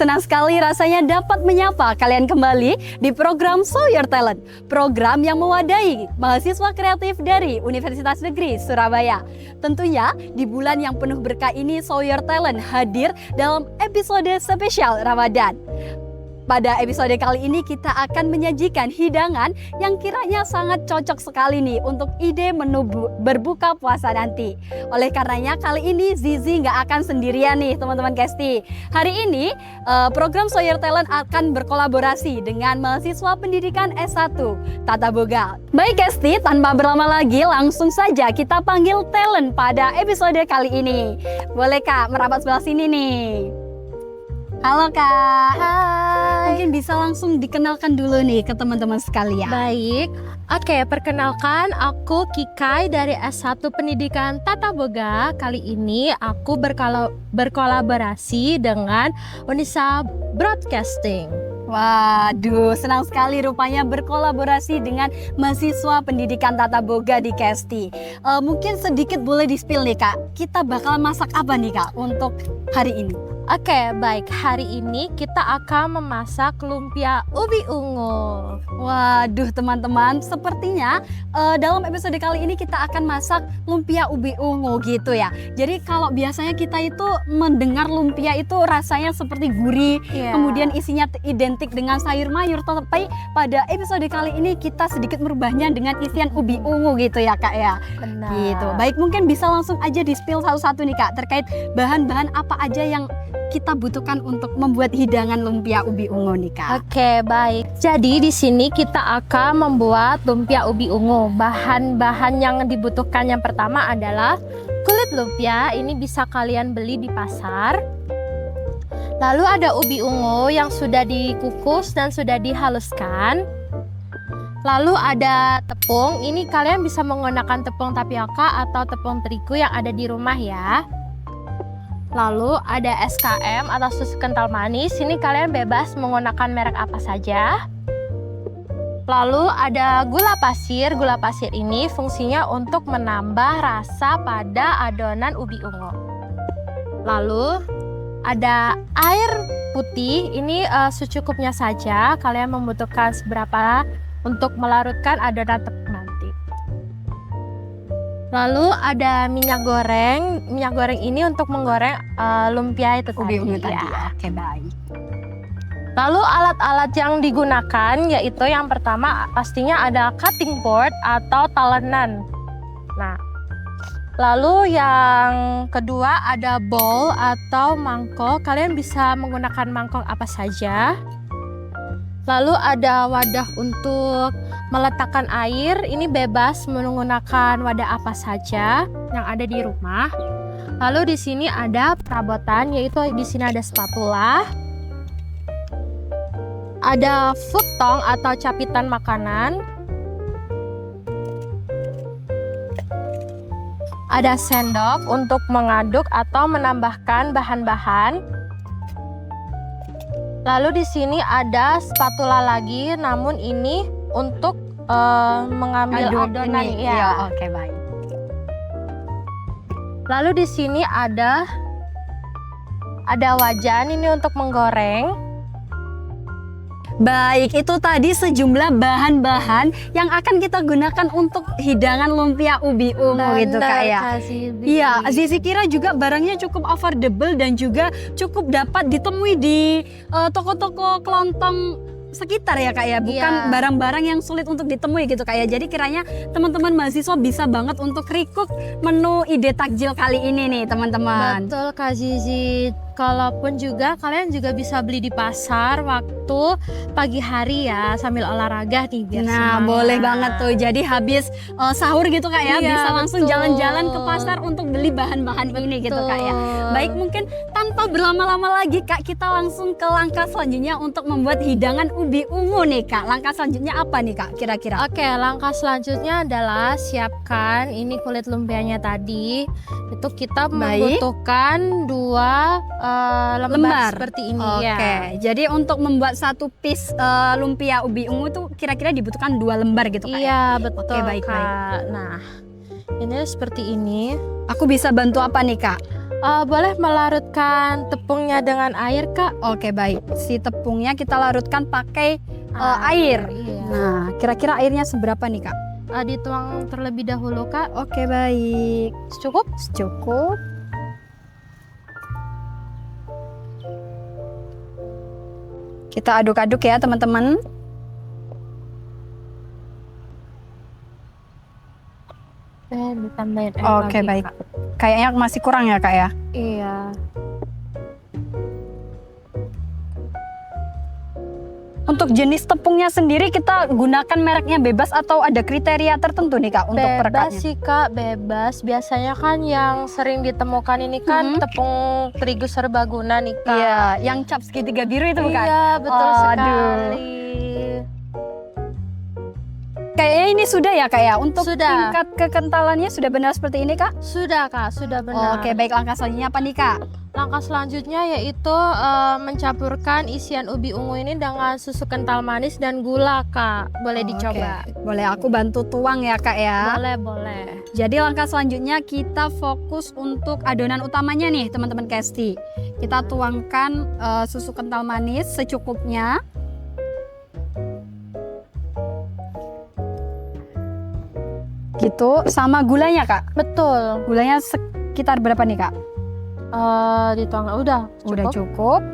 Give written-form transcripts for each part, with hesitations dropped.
senang sekali rasanya dapat menyapa kalian kembali di program Show Your Talent, program yang mewadahi mahasiswa kreatif dari Universitas Negeri Surabaya. Tentunya di bulan yang penuh berkah ini, Show Your Talent hadir dalam episode spesial Ramadan. Pada episode kali ini kita akan menyajikan hidangan yang kiranya sangat cocok sekali nih untuk ide menu berbuka puasa nanti. Oleh karenanya kali ini Zizi nggak akan sendirian nih teman-teman Kesti. Hari ini program Show Your Talent akan berkolaborasi dengan mahasiswa pendidikan S1 Tata Boga. Baik Kesti, tanpa berlama lagi langsung saja kita panggil talent pada episode kali ini. Boleh Kak merapat sebelah sini nih. Halo Kak. Hai. Mungkin bisa langsung dikenalkan dulu nih ke teman-teman sekalian. Baik. Oke, perkenalkan aku Kikai dari S1 Pendidikan Tata Boga. Kali ini aku berkolaborasi dengan Unisa Broadcasting. Waduh, senang sekali rupanya berkolaborasi dengan mahasiswa pendidikan Tata Boga di Kesti. Mungkin sedikit boleh di-spill nih Kak, kita bakal masak apa nih Kak untuk hari ini? Oke, baik. Hari ini kita akan memasak lumpia ubi ungu. Waduh teman-teman, sepertinya dalam episode kali ini kita akan masak lumpia ubi ungu gitu ya. Jadi kalau biasanya kita itu mendengar lumpia itu rasanya seperti gurih, kemudian isinya identik dengan sayur mayur, tapi pada episode kali ini kita sedikit merubahnya dengan isian ubi ungu gitu ya Kak ya. Benar. Gitu. Baik, mungkin bisa langsung aja di-spill satu-satu nih Kak terkait bahan-bahan apa aja yang kita butuhkan untuk membuat hidangan lumpia ubi ungu nih Kak. Oke, baik. Jadi di sini kita akan membuat lumpia ubi ungu. Bahan-bahan yang dibutuhkan yang pertama adalah kulit lumpia. Ini bisa kalian beli di pasar. Lalu ada ubi ungu yang sudah dikukus dan sudah dihaluskan. Lalu ada tepung. Ini kalian bisa menggunakan tepung tapioka atau tepung terigu yang ada di rumah ya. Lalu ada SKM atau susu kental manis. Ini kalian bebas menggunakan merek apa saja. Lalu ada gula pasir. Gula pasir ini fungsinya untuk menambah rasa pada adonan ubi ungu. Lalu ada air putih. Ini secukupnya saja. Kalian membutuhkan seberapa untuk melarutkan adonan tepung nanti. Lalu ada minyak goreng. Minyak goreng ini untuk menggoreng lumpia itu Ubi ungu tadi. ya. Oke, baik. Lalu alat-alat yang digunakan yaitu yang pertama pastinya ada cutting board atau talenan. Nah, lalu yang kedua ada bowl atau mangkok. Kalian bisa menggunakan mangkok apa saja. Lalu ada wadah untuk meletakkan air. Ini bebas menggunakan wadah apa saja yang ada di rumah. Lalu di sini ada perabotan, yaitu di sini ada spatula, ada food tong atau capitan makanan, ada sendok untuk mengaduk atau menambahkan bahan-bahan. Lalu di sini ada spatula lagi, namun ini untuk mengambil adonan ini. ya. Iya, oke, baik. Lalu di sini ada wajan ini untuk menggoreng. Baik, itu tadi sejumlah bahan-bahan yang akan kita gunakan untuk hidangan lumpia ubi ungu gitu Kak ya. Iya, Zizi kira juga barangnya cukup affordable dan juga cukup dapat ditemui di toko-toko kelontong sekitar ya Kak ya, bukan barang-barang yang sulit untuk ditemui gitu Kak ya. Jadi kiranya teman-teman mahasiswa bisa banget untuk recook menu ide takjil kali ini nih teman-teman. Betul Kak Zizi. Kalaupun juga kalian juga bisa beli di pasar waktu pagi hari ya sambil olahraga nih biar semangat. Boleh banget tuh. Jadi habis sahur gitu Kak ya, Iya, bisa langsung betul. jalan-jalan ke pasar untuk beli bahan-bahan ini gitu Kak ya. Baik, mungkin tanpa berlama-lama lagi Kak, kita langsung ke langkah selanjutnya untuk membuat hidangan ubi ungu nih Kak. Langkah selanjutnya apa nih Kak kira-kira? Oke, langkah selanjutnya adalah siapkan ini kulit lumpianya tadi. Itu kita membutuhkan 2 lembar seperti ini ya. Oke, jadi untuk membuat satu piece lumpia ubi ungu itu kira-kira dibutuhkan 2 lembar gitu Kak? Iya, betul. Oke, baik. Kak. Nah, ini seperti ini. Aku bisa bantu apa nih Kak? Boleh melarutkan tepungnya dengan air, Kak. Oke, baik. Si tepungnya kita larutkan pakai air. Iya. Nah, kira-kira airnya seberapa nih, Kak? Dituang terlebih dahulu, Kak. Oke, baik. Cukup? Cukup. Kita aduk-aduk ya, teman-teman. Ditambahin air Oke, lagi, baik. Kak. Kayaknya masih kurang ya, Kak ya? Iya. Untuk jenis tepungnya sendiri kita gunakan mereknya bebas atau ada kriteria tertentu nih, Kak, untuk Bebas perekatnya? sih, Kak, bebas. Biasanya kan yang sering ditemukan ini kan tepung terigu serbaguna nih, Kak. Iya, yang cap segitiga biru itu bukan? Iya, betul Aduh. sekali. Kayaknya ini sudah ya, Kak ya? Untuk Sudah. tingkat kekentalannya sudah benar seperti ini, Kak? Sudah, Kak, sudah benar. Oke, baik. Langkah selanjutnya apa nih, Kak? Langkah selanjutnya yaitu mencampurkan isian ubi ungu ini dengan susu kental manis dan gula, Kak. Boleh dicoba. Oke. Boleh aku bantu tuang ya, Kak ya? Boleh, boleh. Jadi langkah selanjutnya kita fokus untuk adonan utamanya nih, teman-teman Kesti. Kita tuangkan susu kental manis secukupnya. Gitu, sama gulanya, Kak. Betul. Gulanya sekitar berapa nih, Kak? Dituang udah Udah cukup.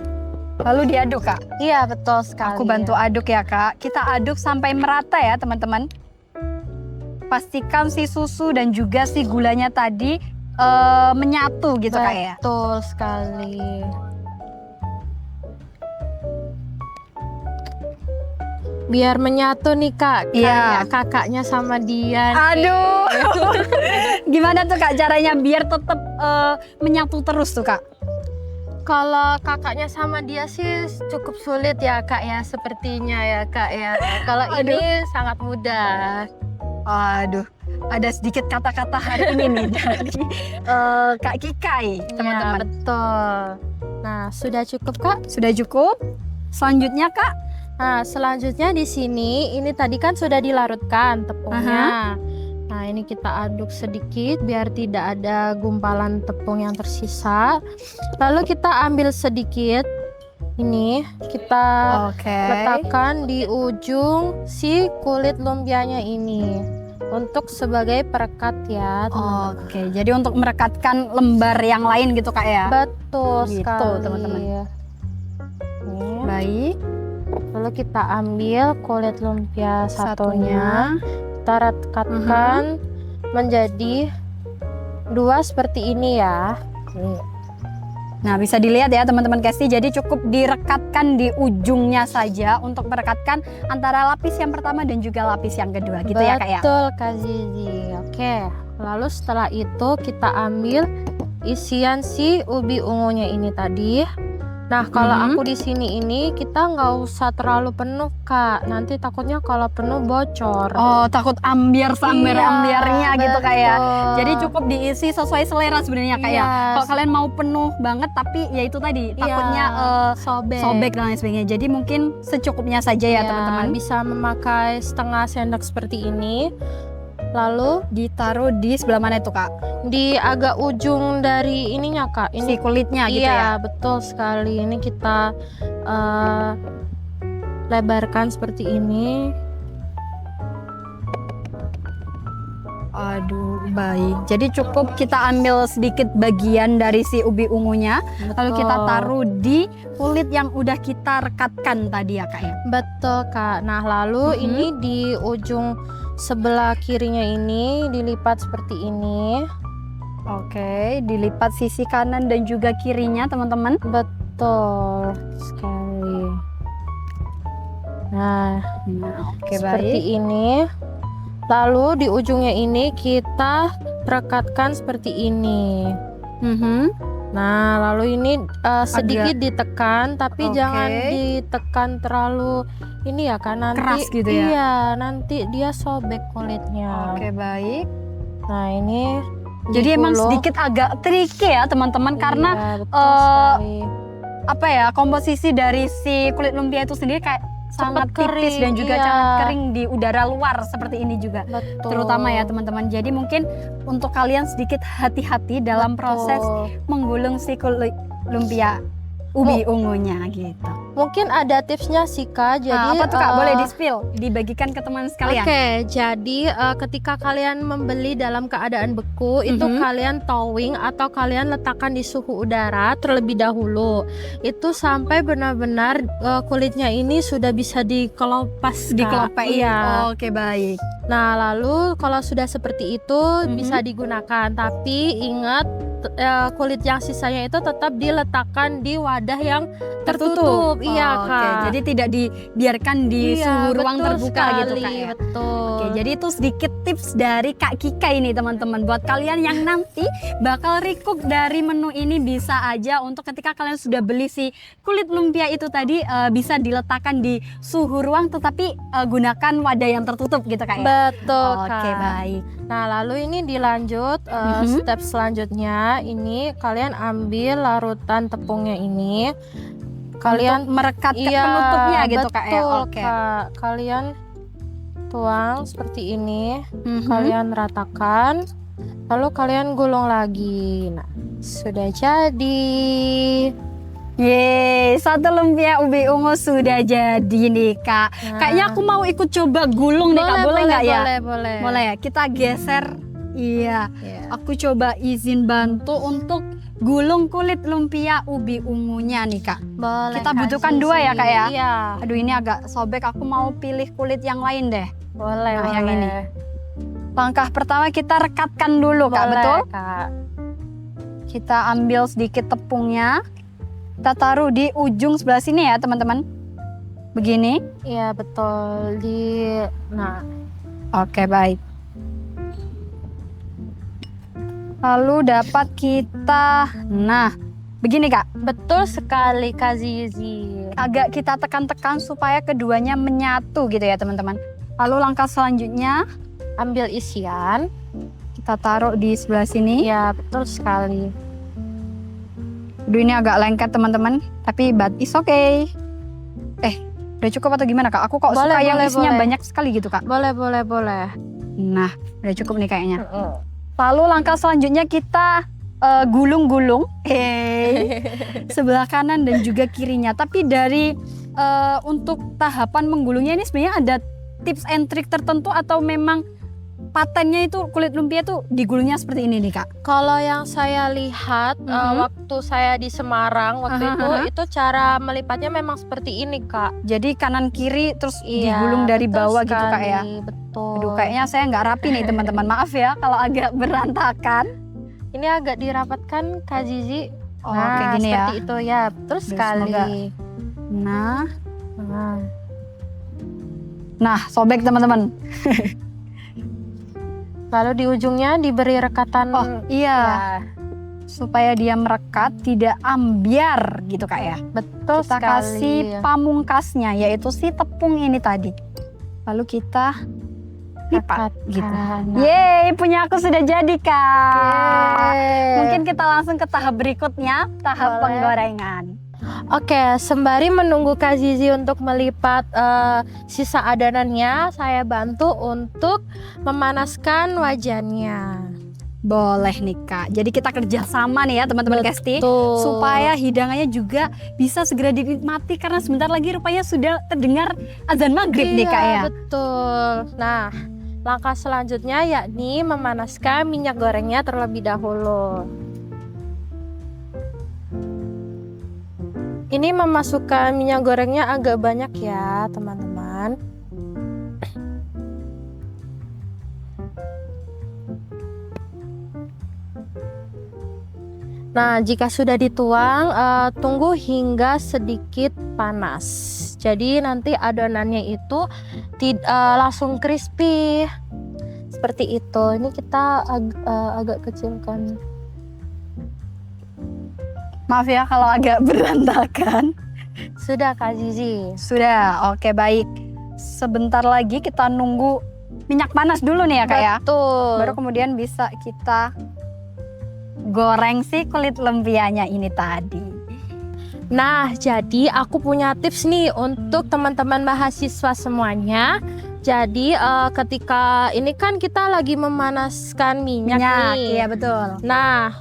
Lalu diaduk, Kak. Iya, betul sekali. Aku bantu aduk ya, Kak. Kita aduk sampai merata ya, teman-teman. Pastikan si susu dan juga si gulanya tadi menyatu gitu, Kak ya. Betul sekali. Biar menyatu nih, Kak. Iya. Kayak kakaknya sama dia nih. Aduh. Gimana tuh, Kak, caranya biar tetap menyatu terus tuh, Kak? Kalau kakaknya sama dia sih cukup sulit ya, Kak ya, sepertinya ya, Kak ya. Kalau ini sangat mudah. Aduh, ada sedikit kata-kata hari ini nih dari Kak Kikai, teman-teman. Ya, betul. Nah, sudah cukup, Kak? Sudah cukup. Selanjutnya, Kak. Nah, selanjutnya di sini ini tadi kan sudah dilarutkan tepungnya. Nah, ini kita aduk sedikit biar tidak ada gumpalan tepung yang tersisa. Lalu kita ambil sedikit ini, kita letakkan di ujung si kulit lumpianya ini untuk sebagai perekat ya, teman-teman. Oke, jadi untuk merekatkan lembar yang lain gitu, Kak ya. Betul Gitu, sekali, teman-teman. Nih. Baik. Lalu kita ambil kulit lumpia satunya, kita rekatkan menjadi dua seperti ini ya. Nah, bisa dilihat ya teman-teman Kesti, jadi cukup direkatkan di ujungnya saja untuk merekatkan antara lapis yang pertama dan juga lapis yang kedua gitu ya, Kak ya. Betul, Kak Zizi. Oke, lalu setelah itu kita ambil isian si ubi ungunya ini tadi. Nah, kalau aku di sini ini kita nggak usah terlalu penuh, Kak. Nanti takutnya kalau penuh bocor. Oh, takut ambiar-ambiarnya gitu, Kak ya. betul. Jadi cukup diisi sesuai selera sebenarnya, Kak ya. Iya. Kalau kalian mau penuh banget tapi ya itu tadi takutnya sobek dan lain sebagainya. Jadi mungkin secukupnya saja ya, teman-teman. Bisa memakai setengah sendok seperti ini. Lalu Ditaruh di sebelah mana itu, Kak? di agak ujung dari ininya, Kak. Si kulitnya gitu ya. Iya, betul sekali. Ini kita lebarkan seperti ini. Aduh, baik. Jadi cukup kita ambil sedikit bagian dari si ubi ungunya, lalu kita taruh di kulit yang udah kita rekatkan tadi ya, Kak ya. Betul, Kak. Nah, lalu ini di ujung sebelah kirinya ini dilipat seperti ini. Oke, dilipat sisi kanan dan juga kirinya, teman-teman. Betul sekali. Nah, oke, seperti baik. ini. Lalu di ujungnya ini kita rekatkan seperti ini. Nah, lalu ini sedikit ditekan, tapi jangan ditekan terlalu ini ya, kan nanti keras gitu ya. Iya, nanti dia sobek kulitnya. Oke, baik. Nah, ini Jadi emang digulung. sedikit agak tricky ya, teman-teman, karena Iya, betul sekali. apa ya, komposisi dari si kulit lumpia itu sendiri kayak sangat tipis kering, dan juga iya. sangat kering di udara luar seperti ini juga. Betul. Terutama ya teman-teman. Jadi mungkin untuk kalian sedikit hati-hati dalam Betul. proses menggulung si kulit lumpia ubi ungunya gitu. Mungkin ada tipsnya sih Kak. Jadi Nah, apa tuh Kak? Boleh di-spill, dibagikan ke teman sekalian. Oke, jadi ketika kalian membeli dalam keadaan beku, itu kalian towing atau kalian letakkan di suhu udara terlebih dahulu. Itu sampai benar-benar kulitnya ini sudah bisa dikelopas, Kak. Dikelopain. Iya. Oke, baik. Nah, lalu kalau sudah seperti itu bisa digunakan. Tapi ingat kulit yang sisanya itu tetap diletakkan di wadah yang tertutup. Iya, Oke, Kak. jadi tidak dibiarkan di suhu ruang betul terbuka sekali, gitu Kak ya. Betul. Oke, jadi itu sedikit tips dari Kak Kika ini teman-teman. Buat kalian yang nanti bakal recook dari menu ini, bisa aja untuk ketika kalian sudah beli si kulit lumpia itu tadi bisa diletakkan di suhu ruang, tetapi gunakan wadah yang tertutup gitu Kak ya. Betul, Kak. Oke, baik. Nah, lalu ini dilanjut step selanjutnya. Ini kalian ambil larutan tepungnya ini. Kalian Untuk merekat ke penutupnya gitu Kak ya. betul, Oke. Kak. Kalian tuang seperti ini. Mhm. Kalian ratakan. Lalu kalian gulung lagi. Nah, sudah jadi. Yeay, satu lumpia ubi ungu sudah jadi nih Kak. Nah. Kayaknya aku mau ikut coba gulung nih Kak, boleh nggak ya? Boleh. Boleh ya, kita geser. Iya, Iya. aku coba izin bantu untuk gulung kulit lumpia ubi ungunya nih Kak. Boleh. Kita Kak butuhkan Zizi. dua ya, Kak ya? Iya. Aduh ini agak sobek, aku mau pilih kulit yang lain deh. Boleh, Nah, yang boleh. ini. Langkah pertama kita rekatkan dulu Kak, Boleh, betul? Kak. Kita ambil sedikit tepungnya. Kita taruh di ujung sebelah sini ya teman-teman. Begini. Iya, betul. Nah, Oke, baik. Lalu dapat kita, nah begini Kak, betul sekali Kak Zizi. agak kita tekan-tekan supaya keduanya menyatu gitu ya teman-teman. Lalu langkah selanjutnya Ambil isian. kita taruh di sebelah sini. Iya, betul sekali. Aduh ini agak lengket teman-teman, tapi but it's okay. Udah cukup atau gimana Kak? Aku kok Boleh, suka yang boleh, isinya boleh. banyak sekali gitu Kak. Boleh, boleh. Nah, udah cukup nih kayaknya. Lalu langkah selanjutnya kita gulung-gulung sebelah kanan dan juga kirinya. Tapi dari untuk tahapan menggulungnya ini sebenarnya ada tips and trick tertentu atau memang patennya itu kulit lumpia itu digulungnya seperti ini nih Kak? Kalau yang saya lihat waktu saya di Semarang waktu itu cara melipatnya memang seperti ini, Kak. Jadi kanan kiri terus Iya, digulung dari betul bawah gitu Kak ya? sekali, Betul. Aduh kayaknya saya nggak rapi nih teman-teman, maaf ya kalau agak berantakan. Ini agak dirapatkan Kak Zizi. Oh, Nah, kayak gini ya. seperti itu ya, betul Aduh, sekali. Nah, Nah, nah sobek teman-teman. lalu di ujungnya diberi rekatan. Oh iya, Ya, supaya dia merekat, tidak ambiar gitu Kak ya. betul Kita sekali. kasih pamungkasnya yaitu si tepung ini tadi. Lalu kita lipat gitu. Rekatkan. Yeay, punya aku sudah jadi Kak. Yeay. Mungkin kita langsung ke tahap berikutnya, tahap Boleh. penggorengan. Oke, sembari menunggu Kak Zizi untuk melipat sisa adonannya, saya bantu untuk memanaskan wajannya. Boleh nih Kak. Jadi kita kerjasama nih ya teman-teman Kesti, Tuh. supaya hidangannya juga bisa segera dinikmati karena sebentar lagi rupanya sudah terdengar azan maghrib nih Kak ya. Betul. Nah, langkah selanjutnya yakni memanaskan minyak gorengnya terlebih dahulu. Ini memasukkan minyak gorengnya agak banyak ya, teman-teman. Nah, jika sudah dituang, tunggu hingga sedikit panas. Jadi nanti adonannya itu langsung crispy. Seperti itu. Ini kita agak kecilkan. Maaf ya kalau agak berantakan. Sudah Kak Zizi. Sudah, oke baik. Sebentar lagi kita nunggu minyak panas dulu nih ya Kak ya. Betul. Baru kemudian bisa kita goreng si kulit lumpianya ini tadi. Nah, jadi aku punya tips nih untuk teman-teman mahasiswa semuanya. Jadi ketika ini kan kita lagi memanaskan minyak nih. Iya betul. Nah,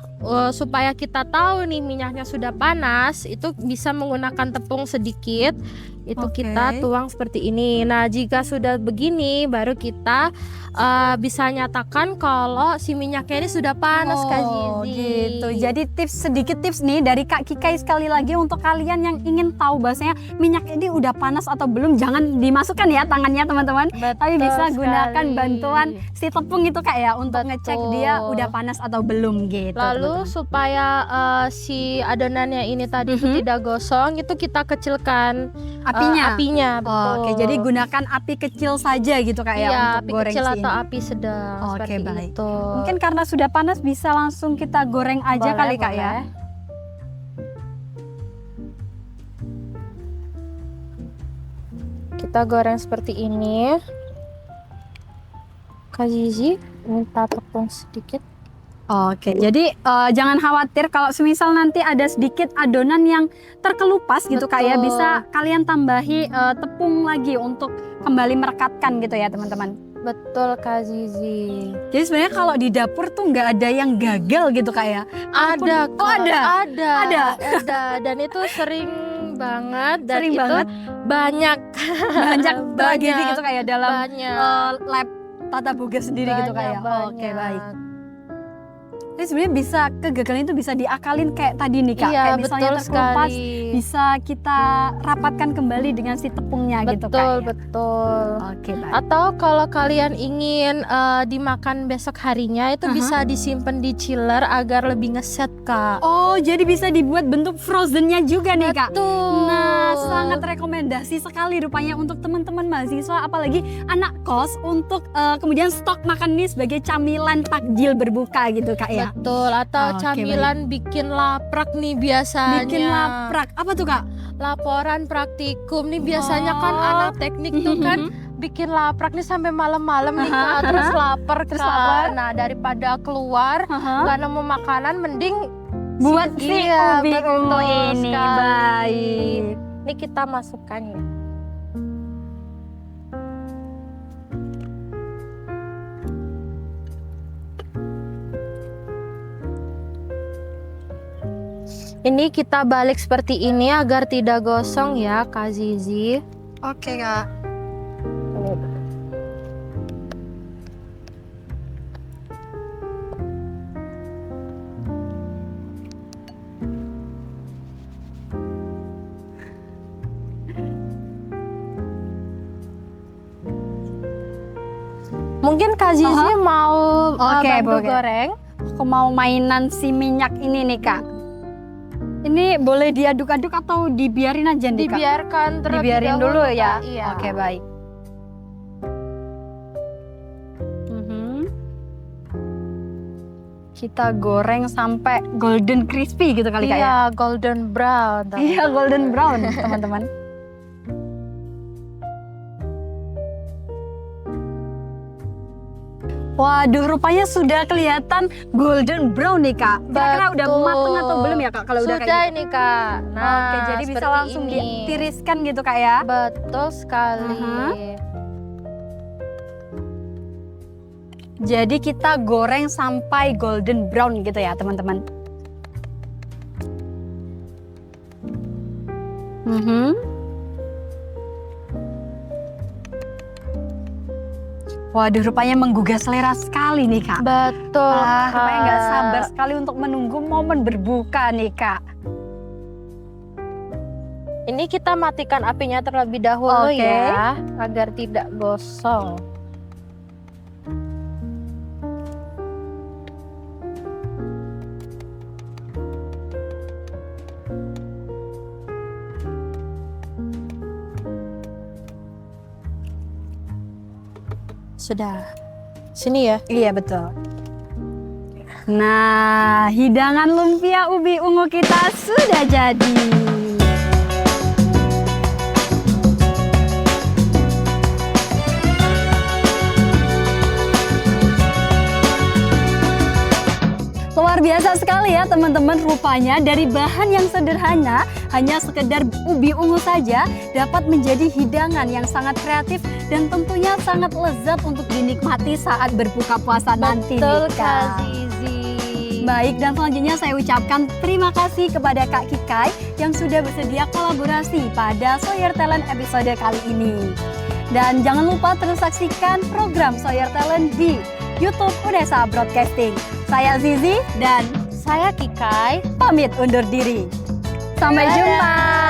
supaya kita tahu nih minyaknya sudah panas, itu bisa menggunakan tepung sedikit. Itu Oke. kita tuang seperti ini. Nah, jika sudah begini, baru kita bisa nyatakan kalau si minyaknya ini sudah panas, Kak Zizi. Gitu. Jadi sedikit tips nih dari Kak Kikai sekali lagi untuk kalian yang ingin tahu bahwasanya minyak ini udah panas atau belum, jangan dimasukkan ya tangannya teman-teman. Tapi bisa gunakan bantuan si tepung itu Kak ya untuk ngecek dia udah panas atau belum gitu. Lalu supaya si adonannya ini tadi itu tidak gosong, itu kita kecilkan apinya. Betul. Oke, jadi gunakan api kecil saja gitu Kak ya Iya, untuk api goreng kecil si atau ini. api sedang. Oke, seperti baik. itu. Mungkin karena sudah panas bisa langsung kita goreng aja Boleh, kali Kak ya. boleh. Kita goreng seperti ini. Kak Zizi minta tepung sedikit. Oke, jadi jangan khawatir kalau semisal nanti ada sedikit adonan yang terkelupas gitu Kak ya, Betul. bisa kalian tambahi tepung lagi untuk kembali merekatkan gitu ya teman-teman. Betul, Kak Zizi. Jadi sebenarnya kalau di dapur tuh nggak ada yang gagal gitu Kak ya. Ada, Oh, Kak. ada. Ada. Dan itu sering banget dan Sering itu banget. banyak Banyak tragedi gitu Kak ya dalam banyak. lab tata boga sendiri gitu Kak ya. Oke, baik. Jadi sebenarnya bisa kegagalan itu bisa diakalin kayak tadi nih Kak. Iya, Kayak misalnya betul terkelupas sekali. bisa kita rapatkan kembali dengan si tepungnya gitu Kak. Betul, Ya. betul. Oke, baik. Atau kalau kalian ingin dimakan besok harinya itu bisa disimpan di chiller agar lebih ngeset, Kak. Oh, jadi bisa dibuat bentuk frozennya juga nih Kak. Betul. Nah, sangat rekomendasi sekali rupanya untuk teman-teman mahasiswa apalagi anak kos untuk kemudian stok makan ini sebagai camilan takjil berbuka gitu Kak ya. Betul, atau Oke, camilan bikin laprak nih biasanya. Bikin laprak. Apa tuh Kak? Laporan praktikum nih biasanya kan Oh. anak teknik tuh kan bikin laprak nih sampai malam-malam nih Kak, terus lapar Terus Kak. lapar. Nah, daripada keluar nggak nemu makanan mending Buat si Iya, ubi betul ungu ini. sekali. Baik. Ini kita masukkan ya. Ini kita balik seperti ini agar tidak gosong ya, Kak Zizi. Oke Kak. Mungkin Kak Zizi mau Oke, bantu boleh. goreng. Aku mau mainan si minyak ini nih Kak. Ini boleh diaduk-aduk atau dibiarin aja nih Kak? Dibiarkan terlebih Dibiarin dahulu, dulu ya. Kak. Iya. Oke, baik. Mhm. Kita goreng sampai golden crispy gitu kali Kak ya. Iya, golden brown. Iya, golden brown teman-teman. Waduh, rupanya sudah kelihatan golden brown nih Kak. Kira-kira udah Betul. mateng atau belum ya Kak? Kalau udah Sudah kayak gitu. ini Kak. Nah, Oke, jadi bisa seperti langsung ini. ditiriskan gitu Kak ya. Betul sekali. Jadi kita goreng sampai golden brown gitu ya teman-teman. Waduh, rupanya menggugah selera sekali nih Kak. Betul. Rupanya nggak Kak. sabar sekali untuk menunggu momen berbuka nih Kak. Ini kita matikan apinya terlebih dahulu Oke. ya, agar tidak gosong. Sudah. Sini ya. Iya betul. Nah, hidangan lumpia ubi ungu kita sudah jadi. Luar biasa sekali ya teman-teman, rupanya dari bahan yang sederhana, hanya sekedar ubi ungu saja, dapat menjadi hidangan yang sangat kreatif dan tentunya sangat lezat untuk dinikmati saat berbuka puasa nanti. Betul nih, Kak Kak. Zizi. Baik, dan selanjutnya saya ucapkan terima kasih kepada Kak Kikai yang sudah bersedia kolaborasi pada Sawyer Talent episode kali ini. Dan jangan lupa terus saksikan program Sawyer Talent di YouTube Unesa Broadcasting. Saya Zizi dan Saya Kikai. pamit undur diri. Sampai Dadah. jumpa.